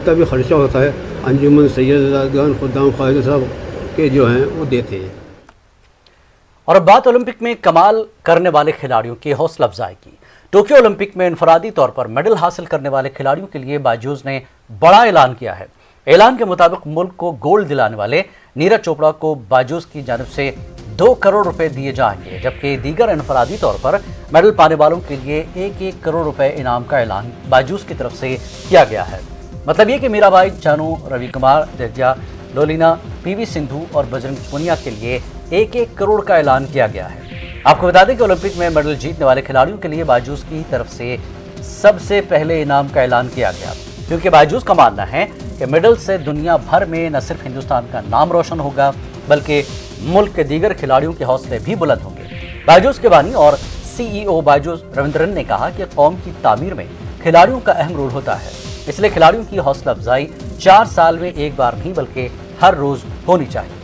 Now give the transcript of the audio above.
तभी खर्चा होता है, अंजुमन सैयदान खुद्दाम ख्वाजा साहब के जो हैं वो देते हैं। और अब बात ओलंपिक में कमाल करने वाले खिलाड़ियों की हौसला अफजाई की। टोक्यो ओलंपिक में इनफरादी तौर पर मेडल हासिल करने वाले खिलाड़ियों के लिए बायजूस ने बड़ा ऐलान किया है। ऐलान के मुताबिक मुल्क को गोल्ड दिलाने वाले नीरज चोपड़ा को बायजूस की जानिब से 2 करोड़ रुपए दिए जाएंगे, जबकि दीगर इनफरादी तौर पर मेडल पाने वालों के लिए 1-1 करोड़ रुपए इनाम का ऐलान बायजूस की तरफ से किया गया है। मतलब ये कि मीराबाई चानू, रवि कुमार देवजिया, लोलिना, पीवी सिंधु और बजरंग पुनिया के लिए 1-1 करोड़ का ऐलान किया गया है। आपको बता दें कि ओलंपिक में मेडल जीतने वाले खिलाड़ियों के लिए बायजूस की तरफ से सबसे पहले इनाम का ऐलान किया गया, क्योंकि बायजूस का मानना है कि मेडल से दुनिया भर में न सिर्फ हिंदुस्तान का नाम रोशन होगा, बल्कि मुल्क के दीगर खिलाड़ियों के हौसले भी बुलंद होंगे। बायजूस के बानी और CEO बायजूस रविंद्रन ने कहा कि कौम की तामीर में खिलाड़ियों का अहम रोल होता है, इसलिए खिलाड़ियों की हौसला अफजाई 4 साल में एक बार नहीं बल्कि हर रोज होनी चाहिए।